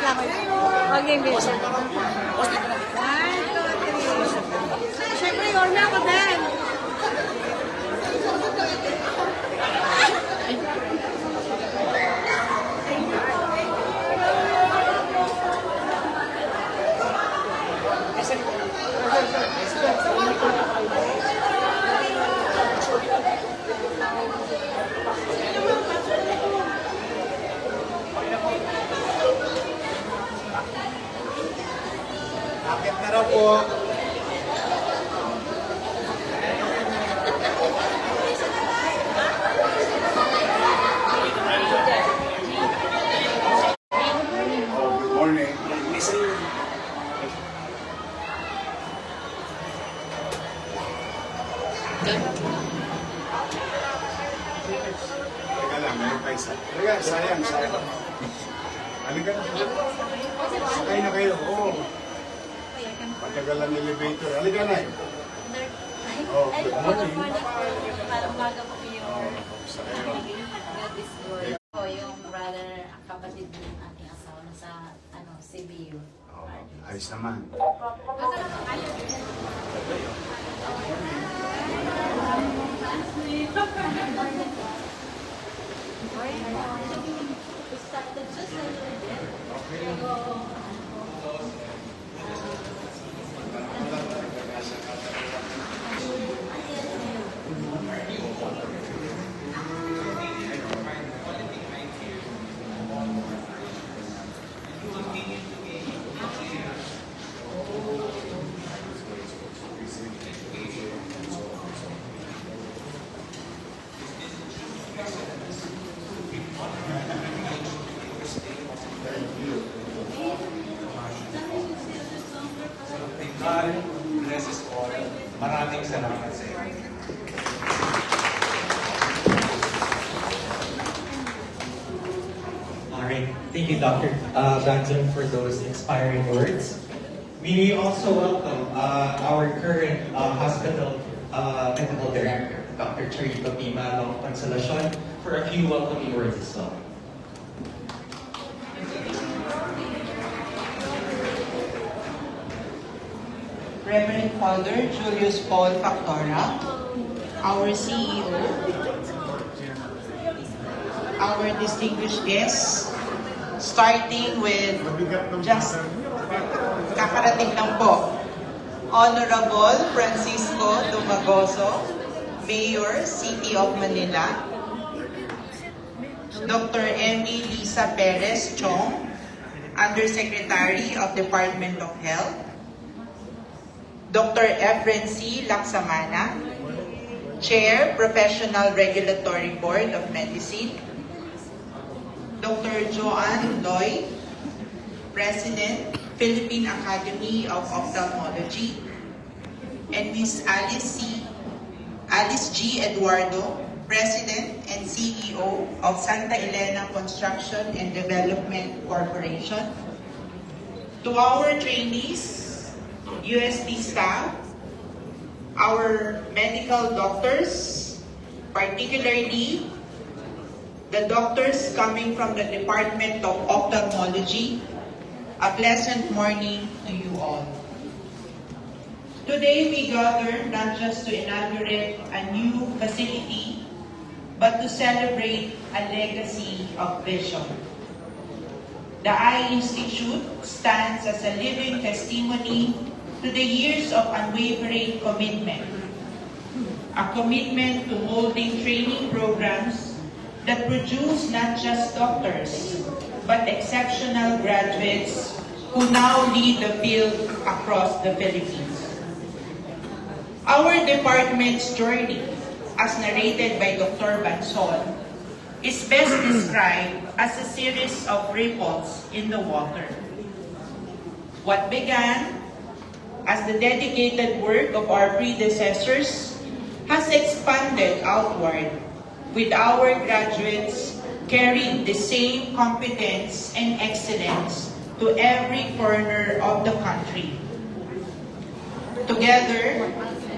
lang. Okay, bitch. 1, 2, 3. Siyempre, orme ako din. Akit na raw po. Good morning. Teka lang, may pa isa. Teka, sayang. Halika na. Sakay na kayo. Oo. Patagal ang elevator. Halika na. Oh, good morning. Parang umaga po yung Sakay. God is good. Po, yung brother, kapatid ng aking asawa sa CBU. Oh, ayos naman. Started just a little bit. God bless us all. Maraming salamat sa inyo. Alright, thank you, Dr. Banzon, for those inspiring words. We also welcome our current hospital medical director, Dr. Charito Pima ng Consolacion, for a few welcoming words as well. Reverend Father Julius Paul Factora, our CEO, our distinguished guests, starting with just kakarating lang po, Honorable Francisco Dumagoso, Mayor, City of Manila, Dr. Emmy Lisa Perez Chong, Undersecretary of Department of Health, Dr. Efren C. Laksamana, Chair, Professional Regulatory Board of Medicine, Dr. Joanne Loy, President, Philippine Academy of Ophthalmology, and Ms. Alice G. Eduardo, President and CEO of Santa Elena Construction and Development Corporation. To our trainees, UST staff, our medical doctors, particularly the doctors coming from the Department of Ophthalmology, a pleasant morning to you all. Today we gather not just to inaugurate a new facility, but to celebrate a legacy of vision. The Eye Institute stands as a living testimony to the years of unwavering commitment. A commitment to molding training programs that produce not just doctors, but exceptional graduates who now lead the field across the Philippines. Our department's journey, as narrated by Dr. Banzon, is best described as a series of ripples in the water. What began as the dedicated work of our predecessors has expanded outward, with our graduates carrying the same competence and excellence to every corner of the country. Together,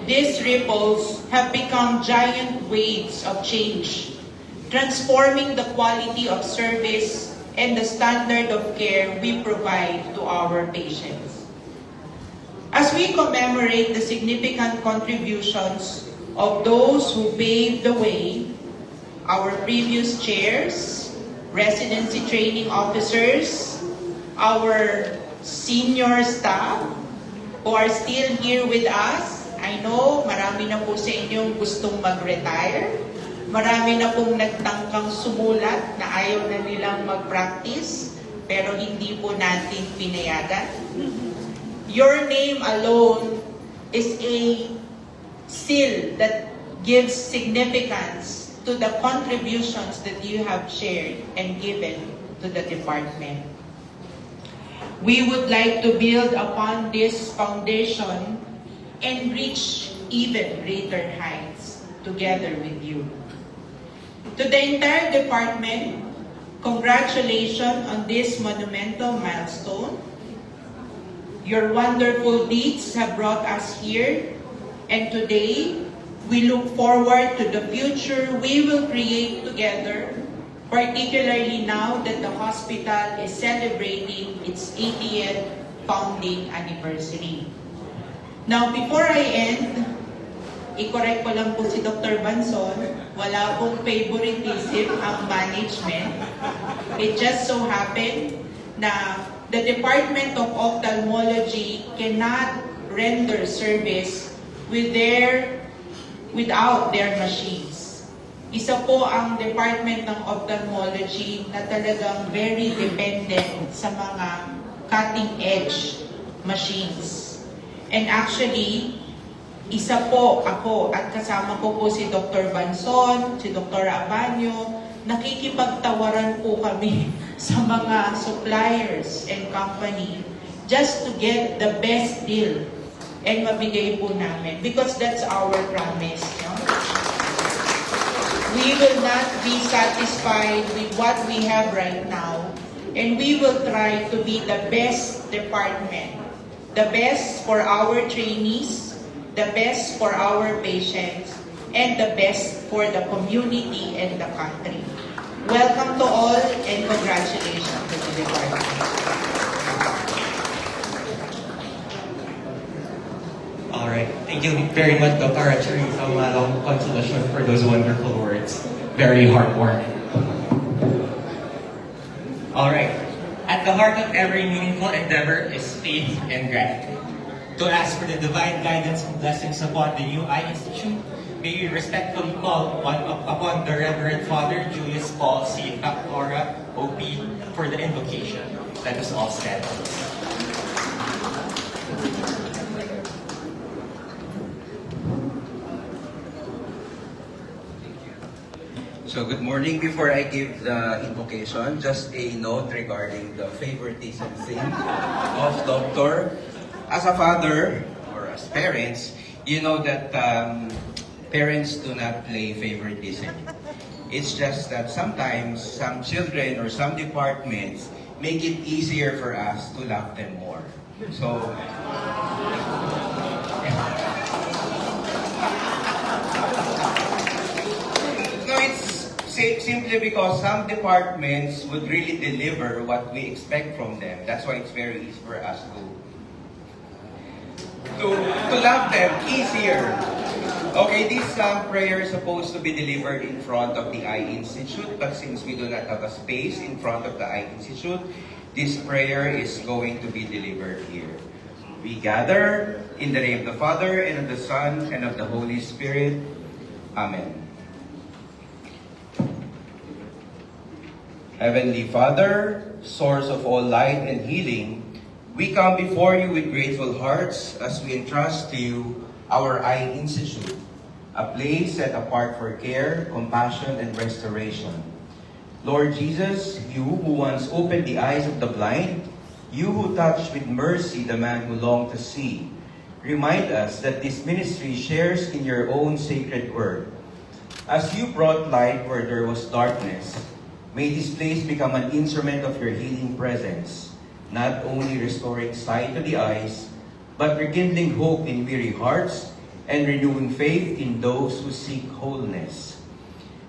these ripples have become giant waves of change, transforming the quality of service and the standard of care we provide to our patients. As we commemorate the significant contributions of those who paved the way, our previous chairs, residency training officers, our senior staff who are still here with us. I know marami na po sa inyong gustong mag-retire. Marami na pong nagtangkang sumulat na ayaw na nilang mag-practice, pero hindi po natin pinayagan. Your name alone is a seal that gives significance to the contributions that you have shared and given to the department. We would like to build upon this foundation and reach even greater heights together with you. To the entire department, congratulations on this monumental milestone. Your wonderful deeds have brought us here, and today, we look forward to the future we will create together, particularly now that the hospital is celebrating its 80th founding anniversary. Now, before I end, i-correct ko lang po si Dr. Banson, wala pong favoritism ang management. It just so happened na the Department of Ophthalmology cannot render service without their machines. Isa po ang Department ng Ophthalmology na talagang very dependent sa mga cutting-edge machines. And actually, isa po ako at kasama ko po si Dr. Banson, si Dr. Abanyo, nakikipagtawaran po kami sa mga suppliers and company just to get the best deal and mabigay po namin because that's our promise. No? We will not be satisfied with what we have right now, and we will try to be the best department, the best for our trainees, the best for our patients, and the best for the community and the country. Welcome to all and congratulations to the department. All right. Thank you very much, Dr. Achari, sa malong consolation for those wonderful words. Very heartwarming. All right. At the heart of every meaningful endeavor is faith and gratitude. To ask for the divine guidance and blessings upon the new Eye Institute, may we respectfully call upon the Reverend Father Julius Paul C. Capora, OP, for the invocation. Let us all stand. So good morning. Before I give the invocation, just a note regarding the favoritism thing of Doctor. As a father or as parents, you know that parents do not play favoritism. It's just that sometimes some children or some departments make it easier for us to love them more. So, no, it's simply because some departments would really deliver what we expect from them. That's why it's very easy for us to love them easier. Okay, this prayer is supposed to be delivered in front of the Eye Institute, but since we do not have a space in front of the Eye Institute, this prayer is going to be delivered here. We gather in the name of the Father, and of the Son, and of the Holy Spirit. Amen. Heavenly Father, source of all light and healing, we come before you with grateful hearts as we entrust to you our Eye Institute, a place set apart for care, compassion, and restoration. Lord Jesus, you who once opened the eyes of the blind, you who touched with mercy the man who longed to see, remind us that this ministry shares in your own sacred word. As you brought light where there was darkness, may this place become an instrument of your healing presence, not only restoring sight to the eyes, but rekindling hope in weary hearts and renewing faith in those who seek wholeness.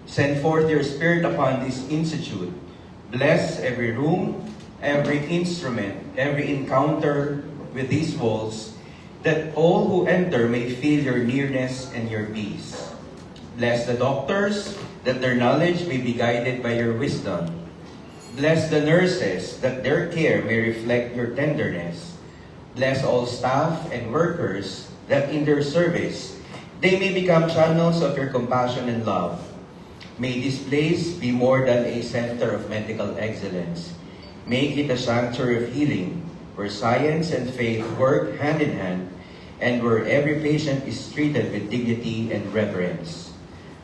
Send forth your Spirit upon this institute. Bless every room, every instrument, every encounter with these walls, that all who enter may feel your nearness and your peace. Bless the doctors, that their knowledge may be guided by your wisdom. Bless the nurses, that their care may reflect your tenderness. Bless all staff and workers, that in their service, they may become channels of your compassion and love. May this place be more than a center of medical excellence. Make it a sanctuary of healing, where science and faith work hand in hand, and where every patient is treated with dignity and reverence.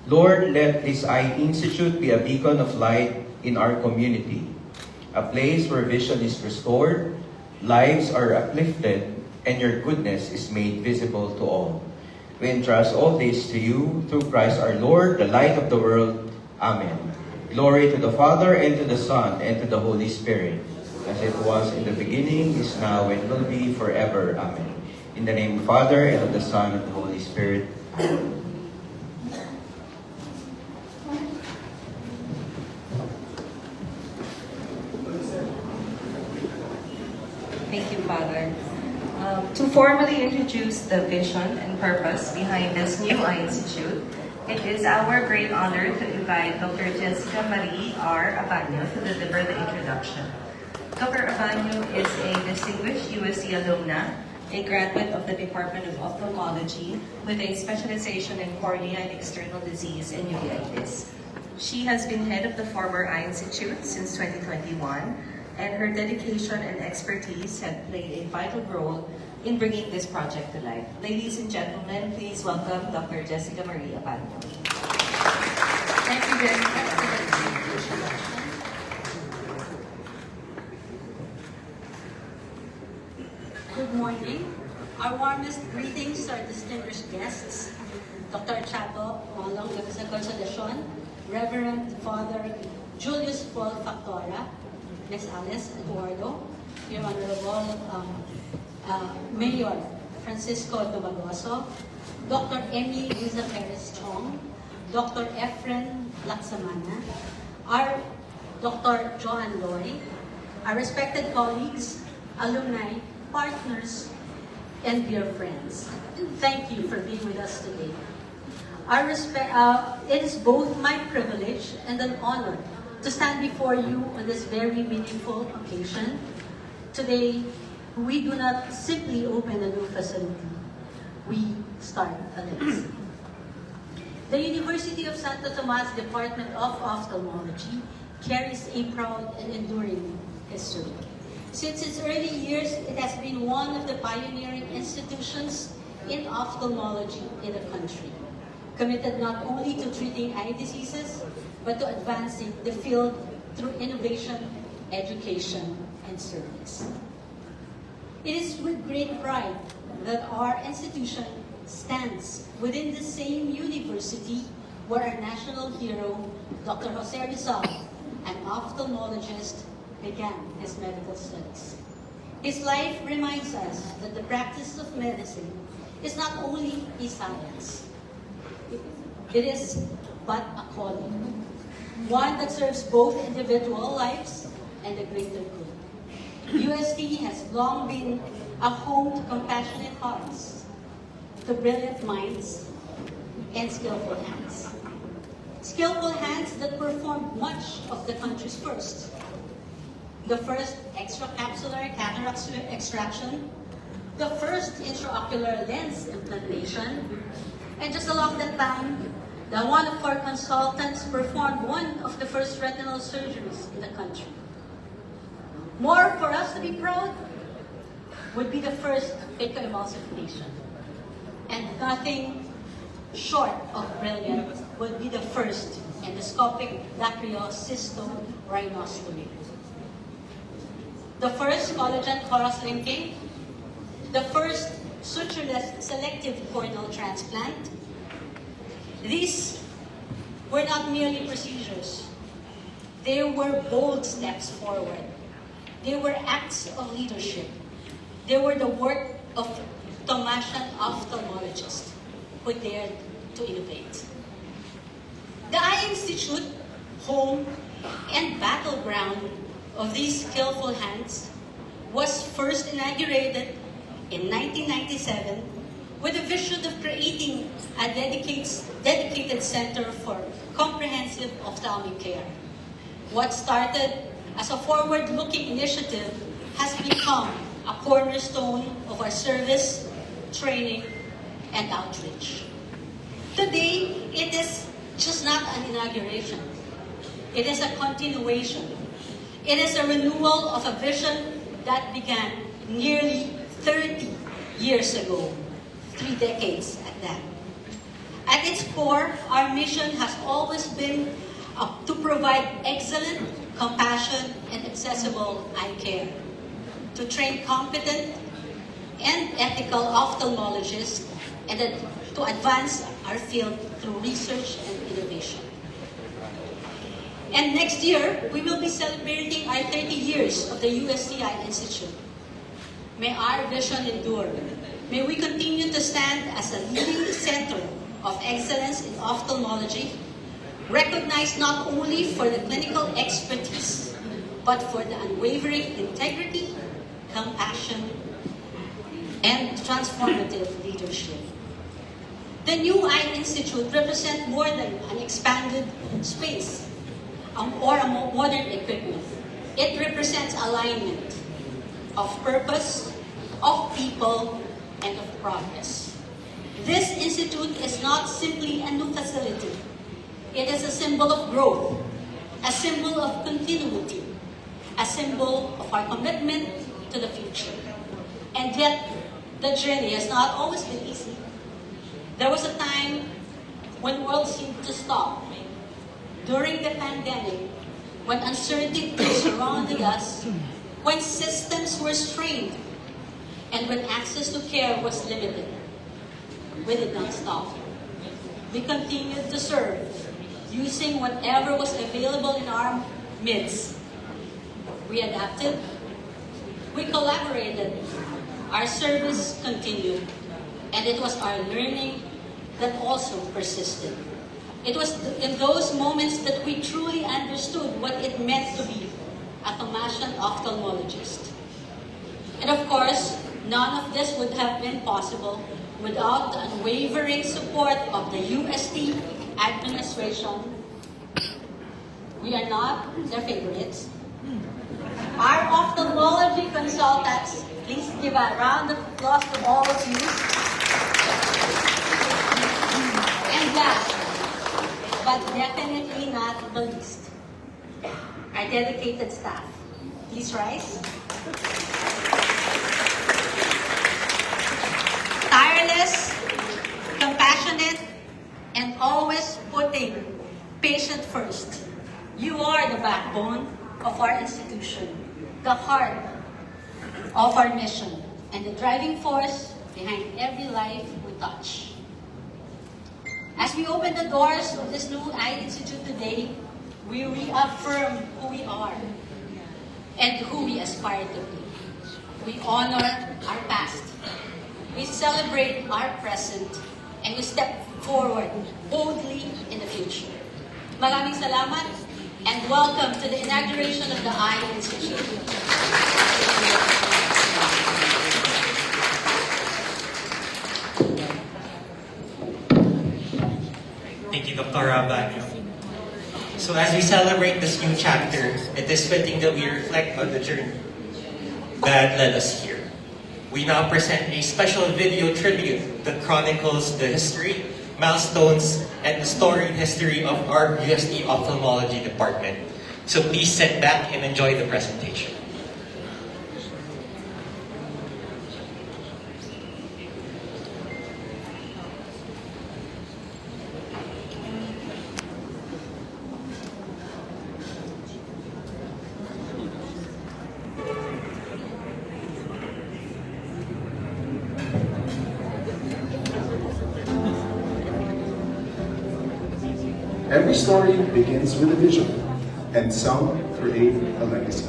Lord, let this Eye Institute be a beacon of light in our community, a place where vision is restored, lives are uplifted, and your goodness is made visible to all. We entrust all this to you through Christ our Lord, the light of the world. Amen. Glory to the Father, and to the Son, and to the Holy Spirit, as it was in the beginning, is now, and will be forever. Amen. In the name of the Father, and of the Son, and of the Holy Spirit. Amen. Thank you, Father. To formally introduce the vision and purpose behind this new Eye Institute, it is our great honor to invite Dr. Jessica Marie R. Abanyo to deliver the introduction. Dr. Abanyo is a distinguished USC alumna, a graduate of the Department of Ophthalmology with a specialization in cornea and external disease and uveitis. She has been head of the former Eye Institute since 2021, and her dedication and expertise have played a vital role in bringing this project to life. Ladies and gentlemen, please welcome Dr. Jessica Marie Abanyo. Thank you very much. Good morning. Our warmest greetings to our distinguished guests, Dr. Chapo Malong sa Consolacion, Reverend Father Julius Paul Factora, Ms. Alice Eduardo, Your Honorable Mayor Francisco Dumagoso, Dr. Emmy Liza Perez Chong, Dr. Efren Laksamana, our Dr. Joan Loy, our respected colleagues, alumni, partners, and dear friends. Thank you for being with us today. It is both my privilege and an honor to stand before you on this very meaningful occasion. Today, we do not simply open a new facility. We start a legacy. The University of Santo Tomas Department of Ophthalmology carries a proud and enduring history. Since its early years, it has been one of the pioneering institutions in ophthalmology in the country, committed not only to treating eye diseases, but to advancing the field through innovation, education, and service. It is with great pride that our institution stands within the same university where our national hero, Dr. Jose Rizal, an ophthalmologist, began his medical studies. His life reminds us that the practice of medicine is not only a science, it is but a calling, one that serves both individual lives and the greater good. UST has long been a home to compassionate hearts, to brilliant minds, and skillful hands. Skillful hands that performed much of the country's first. The first extracapsular cataract extraction, the first intraocular lens implantation, and just along that time, one of our consultants performed one of the first retinal surgeries in the country. More for us to be proud would be the first phacoemulsification. And nothing short of brilliant would be the first endoscopic dacryocysto-rhinostomy. The first collagen cross linking, the first sutureless selective corneal transplant. These were not merely procedures. They were bold steps forward. They were acts of leadership. They were the work of Tomasian ophthalmologists who dared to innovate. The Eye Institute, home and battleground of these skillful hands was first inaugurated in 1997 with a vision of creating a dedicated center for comprehensive ophthalmic care. What started as a forward-looking initiative has become a cornerstone of our service, training, and outreach. Today, it is just not an inauguration. It is a continuation. It is a renewal of a vision that began nearly 30 years ago, 3 decades at that. At its core, our mission has always been to provide excellent, compassion, and accessible eye care, to train competent and ethical ophthalmologists, and to advance our field through research and innovation. And next year, we will be celebrating our 30 years of the USTI Institute. May our vision endure. May we continue to stand as a leading center of excellence in ophthalmology, recognized not only for the clinical expertise, but for the unwavering integrity, compassion, and transformative leadership. The New Eye Institute represents more than an expanded space or a modern equipment. It represents alignment of purpose, of people, and of progress. This institute is not simply a new facility. It is a symbol of growth, a symbol of continuity, a symbol of our commitment to the future. And yet, the journey has not always been easy. There was a time when the world seemed to stop. During the pandemic, when uncertainty surrounded us, when systems were strained, and when access to care was limited, we did not stop. We continued to serve, using whatever was available in our midst. We adapted, we collaborated, our service continued, and it was our learning that also persisted. It was in those moments that we truly understood what it meant to be a Tomasian ophthalmologist. And of course, none of this would have been possible without the unwavering support of the UST administration. We are not their favorites. Our ophthalmology consultants, please give a round of applause to all of you. And last, but definitely not the least, our dedicated staff. Please rise. Tireless, compassionate, and always putting patient first. You are the backbone of our institution, the heart of our mission, and the driving force behind every life we touch. As we open the doors of this New Eye Institute today, we reaffirm who we are and who we aspire to be. We honor our past, we celebrate our present, and we step forward boldly in the future. Maraming salamat and welcome to the inauguration of the Eye Institute. Thank you, Dr. Abanyo. So as we celebrate this new chapter, it is fitting that we reflect on the journey that led us here. We now present a special video tribute that chronicles the history, milestones, and the storied history of our UST Ophthalmology Department. So please sit back and enjoy the presentation. Every story begins with a vision, and some create a legacy.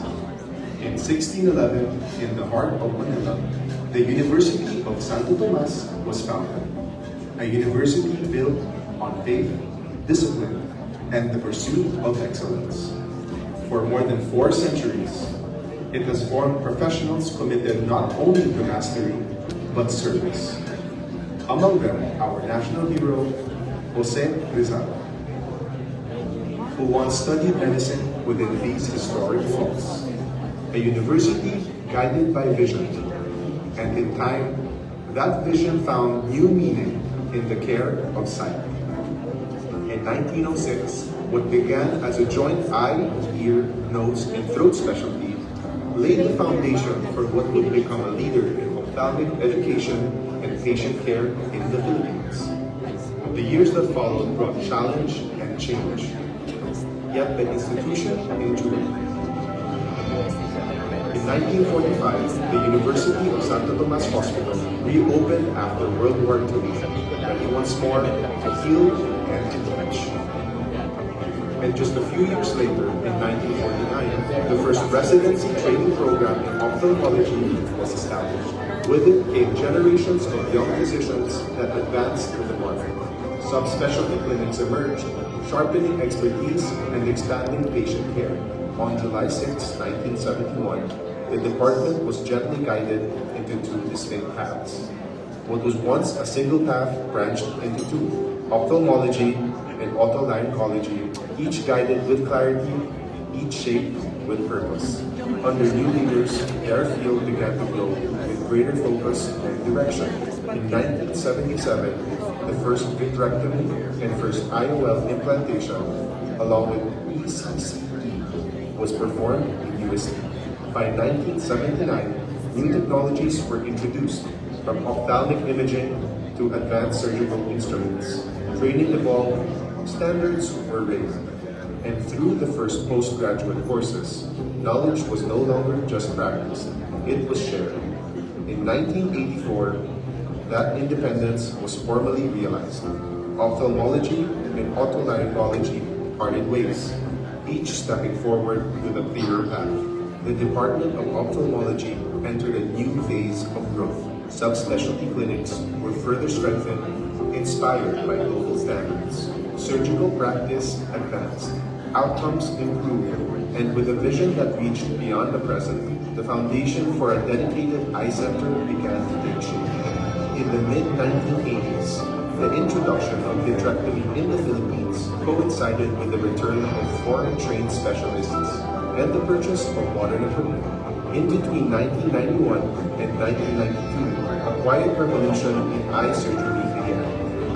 In 1611, in the heart of Manila, the University of Santo Tomas was founded, a university built on faith, discipline, and the pursuit of excellence. For more than 4 centuries, it has formed professionals committed not only to mastery, but service. Among them, our national hero, Jose Rizal, who once studied medicine within these historic walls. A university guided by vision, and in time, that vision found new meaning in the care of sight. In 1906, what began as a joint eye, ear, nose, and throat specialty laid the foundation for what would become a leader in ophthalmic education and patient care in the Philippines. The years that followed brought challenge and change, yet the institution endured. In 1945, the University of Santo Tomas Hospital reopened after World War II, ready once more to heal and to teach. And just a few years later, in 1949, the first residency training program in ophthalmology was established. With it came generations of young physicians that advanced in the market. Subspecialty clinics emerged, sharpening expertise and expanding patient care. On July 6, 1971, the department was gently guided into 2 distinct paths. What was once a single path branched into 2, ophthalmology and otolaryngology, each guided with clarity, each shaped with purpose. Under new leaders, their field began to grow with greater focus and direction. In 1977, the first vitrectomy and first IOL implantation, along with ECCE, was performed in UST. By 1979, new technologies were introduced, from ophthalmic imaging to advanced surgical instruments. Training evolved, standards were raised, and through the first postgraduate courses, knowledge was no longer just practiced, it was shared. In 1984, that independence was formally realized. Ophthalmology and otolaryngology parted ways, each stepping forward with a clearer path. The Department of Ophthalmology entered a new phase of growth. Subspecialty clinics were further strengthened, inspired by global standards. Surgical practice advanced, outcomes improved, and with a vision that reached beyond the present, the foundation for a dedicated eye center began to take shape. In the mid-1980s, the introduction of vitrectomy in the Philippines coincided with the return of foreign-trained specialists and the purchase of modern equipment. In between 1991 and 1992, a quiet revolution in eye surgery began.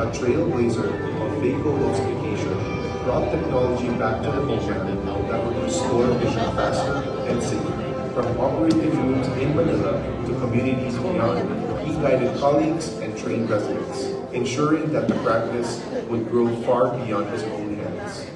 A trailblazer of phacoemulsification brought technology back to the homeland that would restore vision faster and safer. From operating rooms in Manila to communities beyond, he guided colleagues and trained residents, ensuring that the practice would grow far beyond his own hands.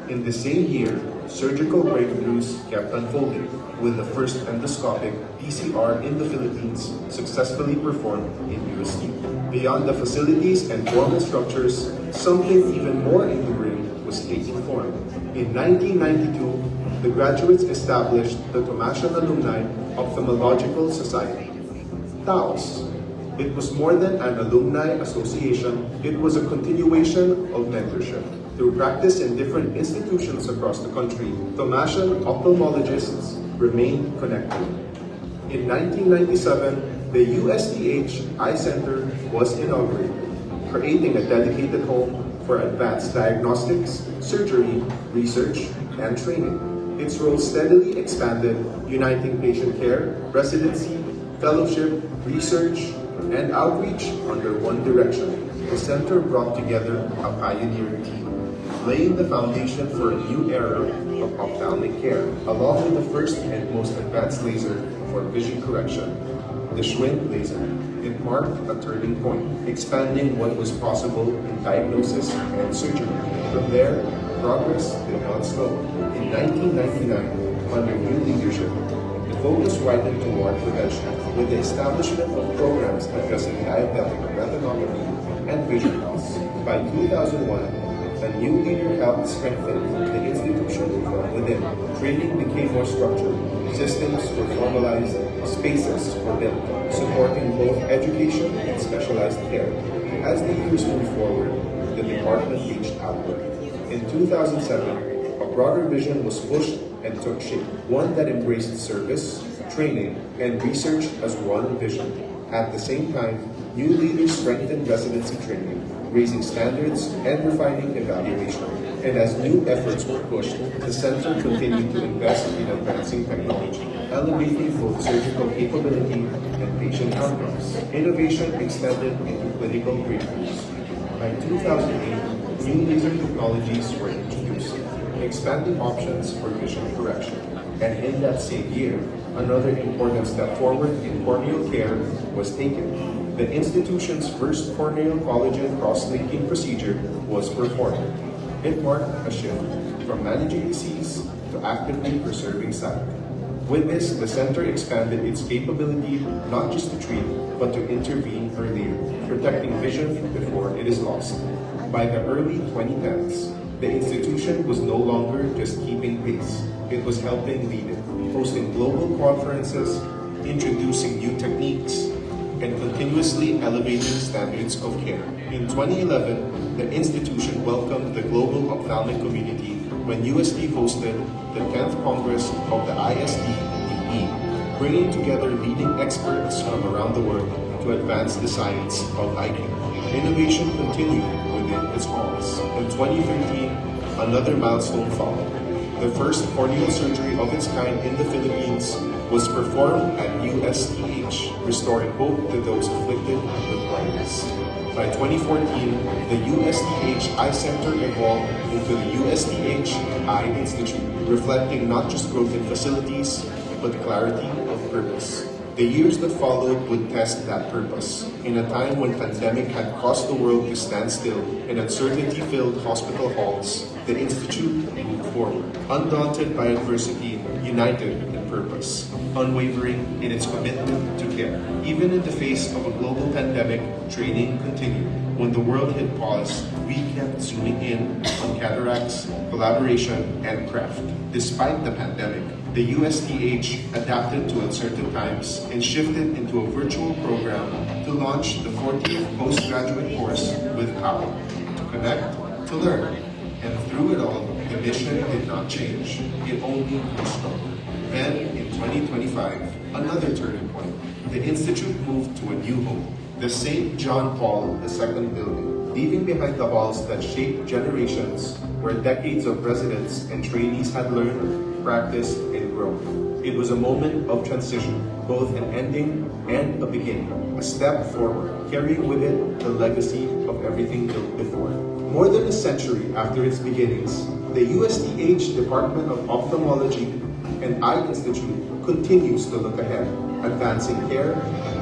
In the same year, surgical breakthroughs kept unfolding, with the first endoscopic PCR in the Philippines successfully performed in UST. Beyond the facilities and formal structures, something even more enduring was taking form. In 1992, the graduates established the Tomasian Alumni Ophthalmological Society, TAOS. It was more than an alumni association, it was a continuation of mentorship. Through practice in different institutions across the country, Tomasian ophthalmologists remained connected. In 1997, the USTH Eye Center was inaugurated, creating a dedicated home for advanced diagnostics, surgery, research, and training. Its role steadily expanded, uniting patient care, residency, fellowship, research, and outreach under one direction. The center brought together a pioneering team, laying the foundation for a new era of ophthalmic care, along with the first and most advanced laser for vision correction, the Schwinn laser. It marked a turning point, expanding what was possible in diagnosis and surgery. From there, progress did not slow. In 1999, under new leadership, the focus widened toward prevention, with the establishment of programs addressing diabetic retinopathy and vision loss. By 2001, a new leader helped strengthen the institution from within. Training became more structured, systems were formalized, spaces were built, supporting both education and specialized care. As the years moved forward, the department reached outward. In 2007, a broader vision was pushed and took shape. One that embraced service, training, and research as one vision. At the same time, new leaders strengthened residency training, raising standards and refining evaluation. And as new efforts were pushed, the center continued to invest in advancing technology, elevating both surgical capability and patient outcomes. Innovation extended into clinical breakthroughs. By 2008, new laser technologies were introduced, expanding options for vision correction. And in that same year, another important step forward in corneal care was taken. The institution's first corneal collagen cross-linking procedure was performed. It marked a shift from managing disease to actively preserving sight. With this, the center expanded its capability not just to treat, but to intervene earlier, protecting vision before it is lost. By the early 2010s, the institution was no longer just keeping pace. It was helping lead it, hosting global conferences, introducing new techniques, and continuously elevating standards of care. In 2011, the institution welcomed the global ophthalmic community when UST hosted the 10th Congress of the ISD-DE, bringing together leading experts from around the world to advance the science of eye care. Innovation continued within its halls. In 2013, another milestone followed. The first corneal surgery of its kind in the Philippines was performed at USTH, restoring hope to those afflicted with blindness. By 2014, the USTH Eye Center evolved into the USTH Eye Institute, reflecting not just growth in facilities, but clarity of purpose. The years that followed would test that purpose. In a time when pandemic had caused the world to stand still and uncertainty-filled hospital halls, the Institute moved forward, undaunted by adversity, united in purpose, unwavering in its commitment to care. Even in the face of a global pandemic, training continued. When the world hit pause, we kept zooming in on cataracts, collaboration, and craft. Despite the pandemic, the USTH adapted to uncertain times and shifted into a virtual program to launch the 40th postgraduate course with POWER, to connect, to learn. And through it all, the mission did not change. It only grew stronger. Then, in 2025, another turning point. The Institute moved to a new home, the St. John Paul II building, leaving behind the halls that shaped generations, where decades of residents and trainees had learned, practiced, and grown. It was a moment of transition, both an ending and a beginning, a step forward, carrying with it the legacy of everything built before. More than a century after its beginnings, the USTH Department of Ophthalmology and Eye Institute continues to look ahead, advancing care,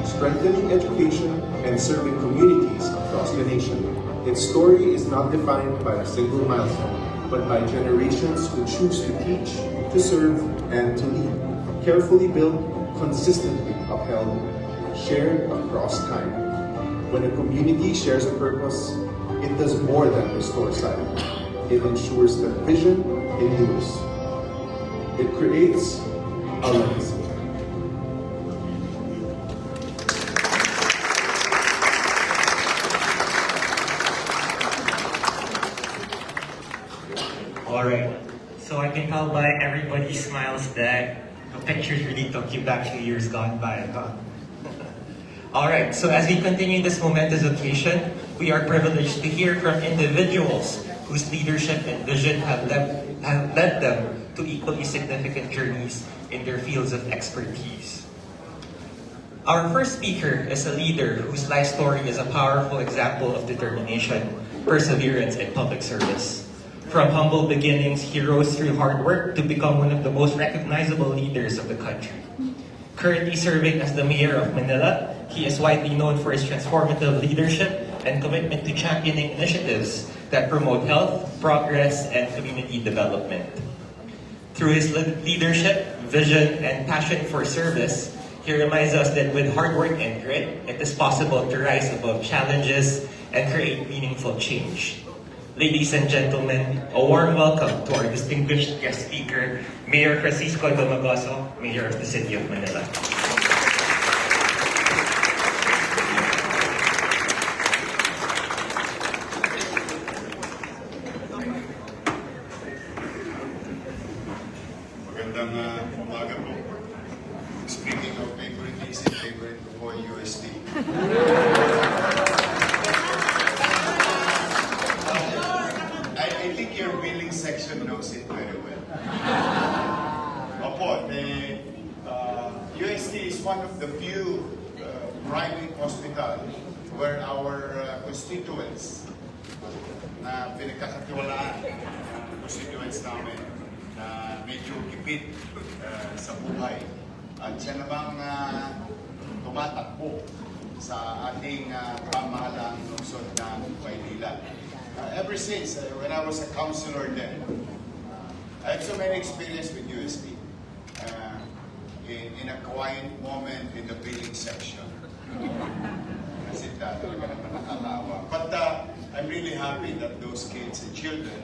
strengthening education, and serving communities across the nation. Its story is not defined by a single milestone, but by generations who choose to teach, to serve, and to lead. Carefully built, consistently upheld, shared across time. When a community shares a purpose, it does more than restore sight. It ensures that vision endures. It creates a legacy. Alright, so I can tell by everybody's smiles that the pictures really took you back to years gone by, huh? Alright, so as we continue this momentous occasion, we are privileged to hear from individuals whose leadership and vision have led them to equally significant journeys in their fields of expertise. Our first speaker is a leader whose life story is a powerful example of determination, perseverance, and public service. From humble beginnings, he rose through hard work to become one of the most recognizable leaders of the country. Currently serving as the mayor of Manila, he is widely known for his transformative leadership and commitment to championing initiatives that promote health, progress, and community development. Through his leadership, vision, and passion for service, he reminds us that with hard work and grit, it is possible to rise above challenges and create meaningful change. Ladies and gentlemen, a warm welcome to our distinguished guest speaker, Mayor Francisco Domagoso, Mayor of the City of Manila. were our constituents na pinagkakatiwalaan ng constituents namin na medyo hipit sa buhay. At siya namang tumatakbo sa ating pamahalang lungsod ng Maynila. Ever since, when I was a councilor then, I have so many experience with UST. In a quiet moment in the billing section. Kasi talaga naman nakakawa. But I'm really happy that those kids and children,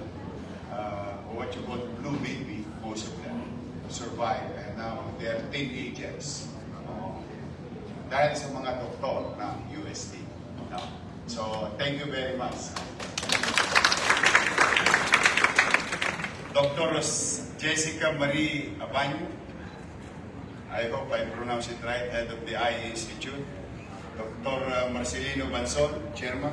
or what you call blue baby, most of them, survived. And now they are teenagers. Dahil sa mga doktor ng UST. So, thank you very much. Dr. Jessica Marie Abanyo, I hope I pronounce it right, head of the Eye Institute. Dr. Marcelino Banson, chairman.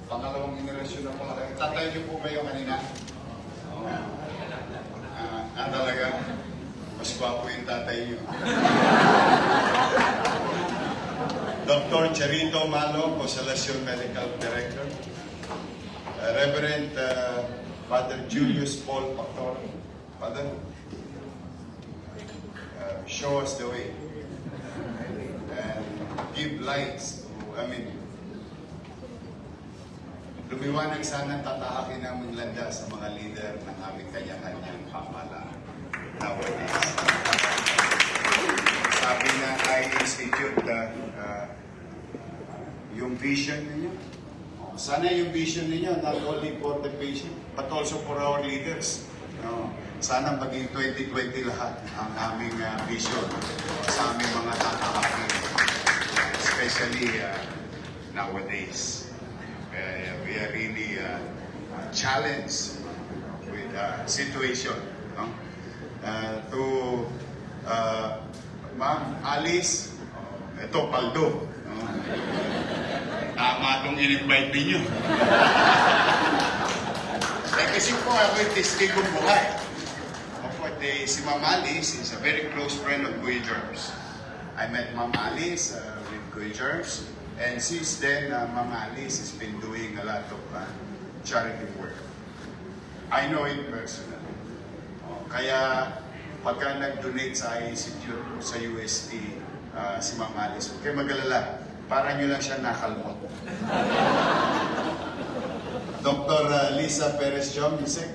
Pangalawang generasyon na pala. Tatay niyo po ba yung kanina? Talaga? Mas gwapo yung tatay niyo. Dr. Charito Malo, Consolacion Medical Director. Reverend Father Julius Paul Pactor. Father, show us the way and give lights to, lumiwanag sana tatahakin namin landa sa mga leader ng aming kanya-kanyang pamahalaan nowadays. Sabi ng Eye Institute, yung vision ninyo, sana yung vision ninyo not only for the patient but also for our leaders. Sana maging 2020 lahat ang aming vision sa aming mga tatahakin, especially nowadays. We are really challenged with situation. To Ma'am Alice, ito Paldo. Tama itong in-invite ninyo. Kasi po ako yung testigong buhay. Si Ma'am Alice is a very close friend of Kuya Germs. I met Ma'am Alice with Kuya Germs, and since then, Ma'am Alice has been doing a lot of charity work. I know it personally. Kaya pagka nag-donate sa Institute sa UST, si Ma'am Alice, huwag kayo mag-alala, para nyo lang siya nakalmot. Dr. Lisa Perez-Jomisek,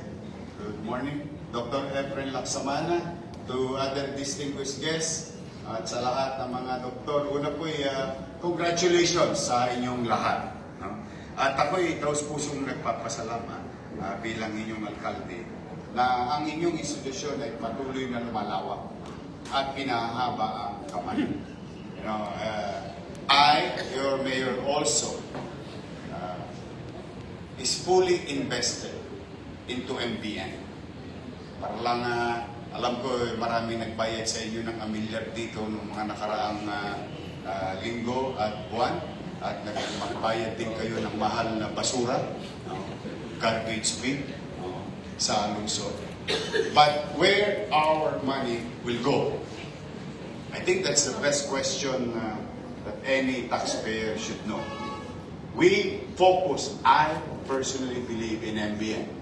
good morning. Dr. Efren Laksamana, to other distinguished guests, at sa lahat ng mga doktor. Una po congratulations sa inyong lahat. At ako'y taus-pusong nagpapasalamat bilang inyong alkalde na ang inyong institusyon ay patuloy na lumalawak at pinahaba ang kamay. I, your mayor also, is fully invested into MBN. Para lang, alam ko maraming nagbayad sa inyo ng amilyar dito noong mga nakaraang linggo at buwan. At magbayad din kayo ng mahal na basura, garbage bin sa lungsod. But where our money will go? I think that's the best question that any taxpayer should know. We focus, I personally believe in MBN.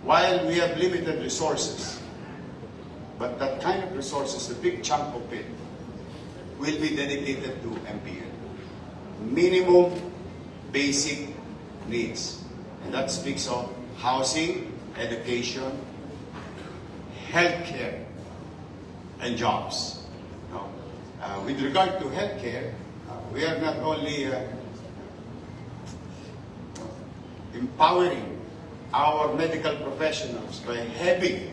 While we have limited resources, but that kind of resources, a big chunk of it, will be dedicated to MPN. Minimum basic needs. And that speaks of housing, education, healthcare, and jobs. With regard to healthcare, we are not only empowering our medical professionals by having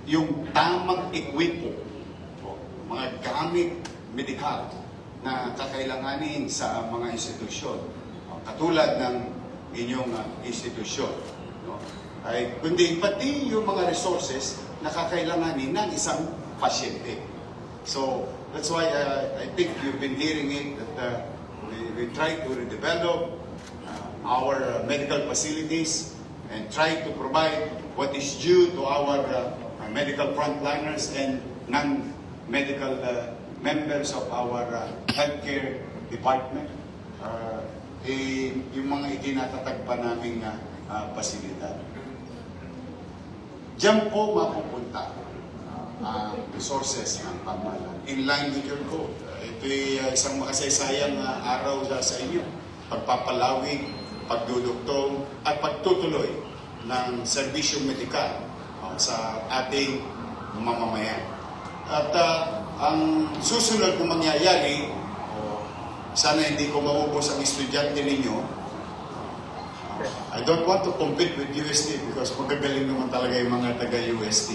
yung tamang equipo, mga gamit medikal na kakailanganin sa mga institusyon, katulad ng inyong institusyon. Ay, kundi pati yung mga resources na kakailanganin ng isang pasyente. So, that's why I think you've been hearing it, that we try to redevelop our medical facilities and try to provide what is due to our medical frontliners and medical members of our healthcare department, yung mga itinatatag pa naming pasilidad. Diyan po mapupunta ang resources ng pamahalaan in line with your goal. Ito'y isang makasaysayang araw sa inyo. Pagpapalawig, pagdudugtong, at pagtutuloy ng serbisyong medikal sa ating mamamayan. At ang susunod na mangyayari, sana hindi ko maubos ang estudyante ninyo. I don't want to compete with UST because magagaling naman talaga yung mga taga-UST.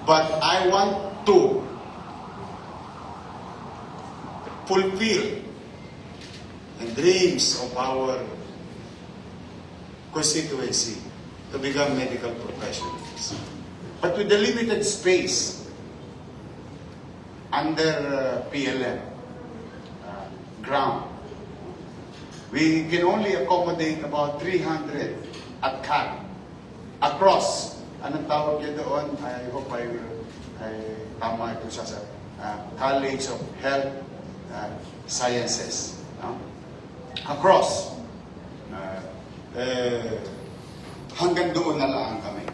But I want to fulfill the dreams of our constituency to become medical professionals. But with the limited space under PLM ground, we can only accommodate about 300 at CAD across. Anong tawag niya doon? I hope I tama ito sa College of Health Sciences. No? Across. Hanggang doon na lang kami.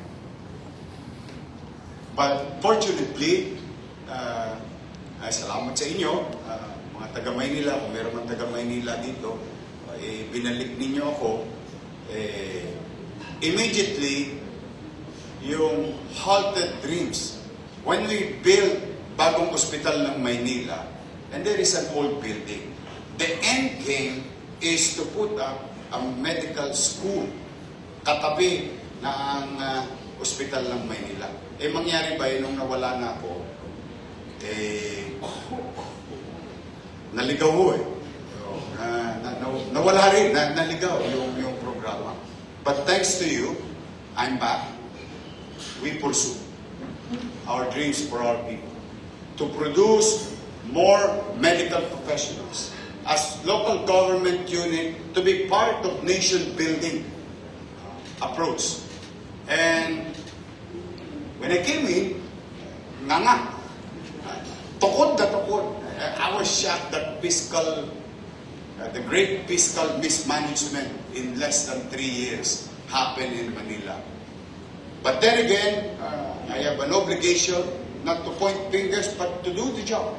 But fortunately, ay salamat sa inyo, mga taga-Maynila, kung meron man taga-Maynila dito, binalik ninyo ako, immediately, yung halted dreams. When we build bagong ospital ng Maynila, and there is an old building, the end game is to put up a medical school katabi ng ospital ng Maynila. Mangyari ba nung nawala na ako, naligaw ho nawala rin, naligaw yung programa. But thanks to you, I'm back. We pursue our dreams for our people to produce more medical professionals as local government unit to be part of nation building approach. And when I came in, tukod na tukod. I was shocked that the great fiscal mismanagement in less than 3 years happened in Manila. But then again, I have an obligation not to point fingers, but to do the job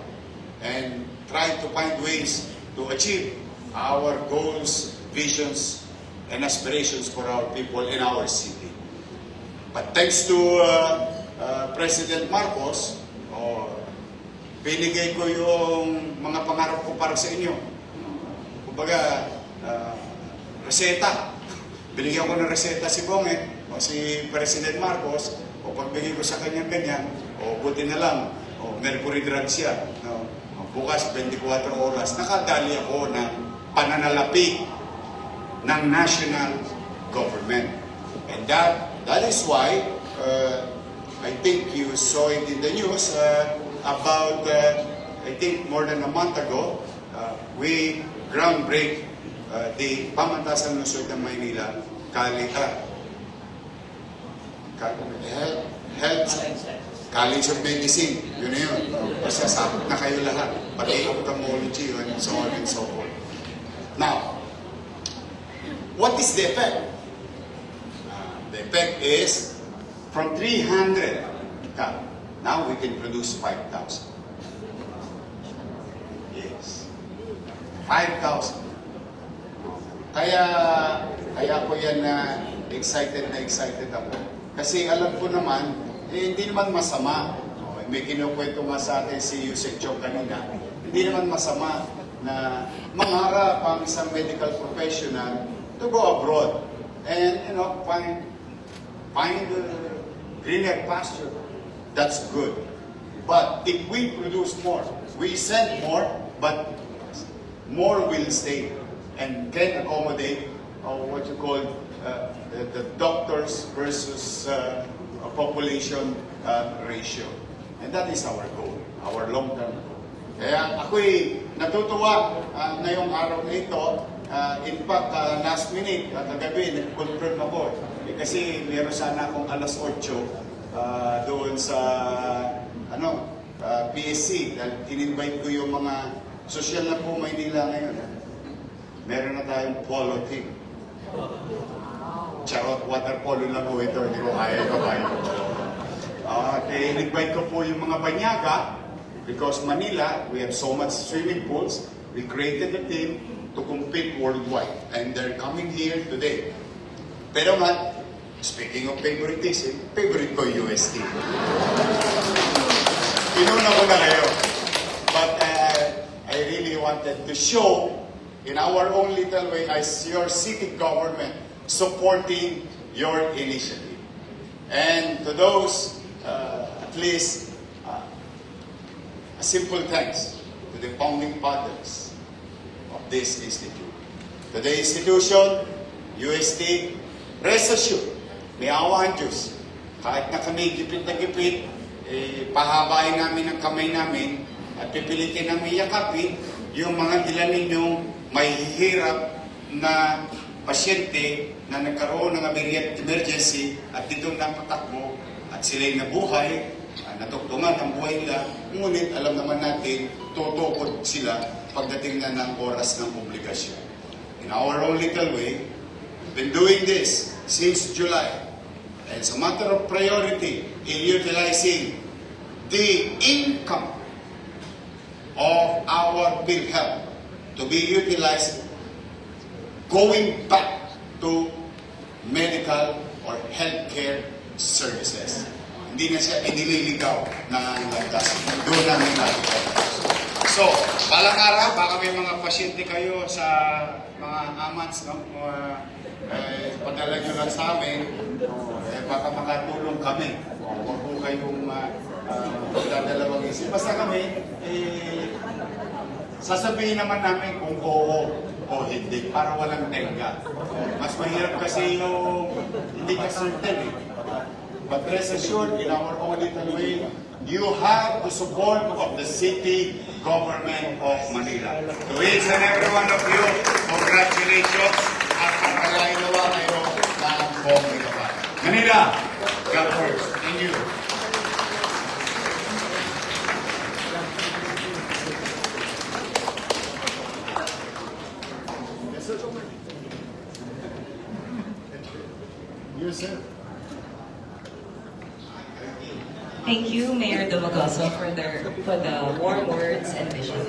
and try to find ways to achieve our goals, visions, and aspirations for our people in our city. But thanks to President Marcos, binigay ko yung mga pangarap ko para sa inyo. Kumbaga, reseta. Binigyan ko ng reseta si Bonget o si President Marcos, o pagbigay ko sa kanya ganyan, o buti na lang, o mercury drug siya. No? Bukas, 24 oras, nakadali ako ng pananalapi ng national government. And that is why, I think you saw it in the news, about, I think more than a month ago, we groundbreak the Pamantasan Lungsod ng Maynila College of Medicine. Yun na yun. Basta sabot na kayo lahat. Pati ophthalmology and so on and so forth. Now, what is the effect? The effect is from 300 now we can produce 5,000. Yes. 5,000. Kaya ko yan excited ako. Kasi alam ko naman, hindi naman masama. May kinukwento nga sa atin si Yusek Chong kanina. Hindi naman masama na mangarap ang isang medical professional to go abroad and find greener pasture. That's good. But if we produce more, we send more, but more will stay and can accommodate what you call the doctors versus population ratio. And that is our goal, our long-term goal. Kaya ako'y natutuwa ngayong araw na ito. In fact, last minute, kagabi, nag-confirm ako. Kasi meron sana akong alas 8 doon sa PSC, dahil in-invite ko yung mga social na po Maynila ngayon. Meron na tayong polo team. Charot, water polo lang po ito, hindi ko kaya kabayo. In-invite ko po yung mga banyaga, because Manila, we have so much swimming pools, we created a team to compete worldwide. And they're coming here today. Pero nga, speaking of favoritism, favorite ko UST. Inuna ko na kayo. But I really wanted to show in our own little way as your city government supporting your initiative. And to those, at least, a simple thanks to the founding fathers of this institute. To the institution, UST, rest assured, may awa ang Diyos. Kahit na kami gipit na gipit, pahabain namin ang kamay namin at pipilitin namin yakapin yung mga ilan ninyong may hirap na pasyente na nagkaroon ng emergency at dito napatakbo at sila'y nabuhay, natugtungan ang buhay nila, ngunit alam naman natin, tutukod sila pagdating na ng oras ng obligasyon. In our own little way, we've been doing this since July. And it's a matter of priority in utilizing the income of our PhilHealth to be utilized going back to medical or healthcare services. Hindi na siya inililigaw na landas. Doon namin nakikita. So, balang araw, baka may mga pasyente kayo sa mga amats, no? Padala nyo lang sa amin, baka makatulong kami. Huwag po kayong dadalawang isip. Basta kami, sasabihin naman namin kung oo o hindi, para walang tenga. Mas mahirap kasi yung hindi ka certain eh. But rest assured, in our own little way, you have the support of the city government of Manila. To each and every one of you, congratulations at pagkalain nawa kayo ng buong Manila. Manila, God first, and you. Yes, sir. Thank you, Mayor Dumagoso, for the warm words and vision.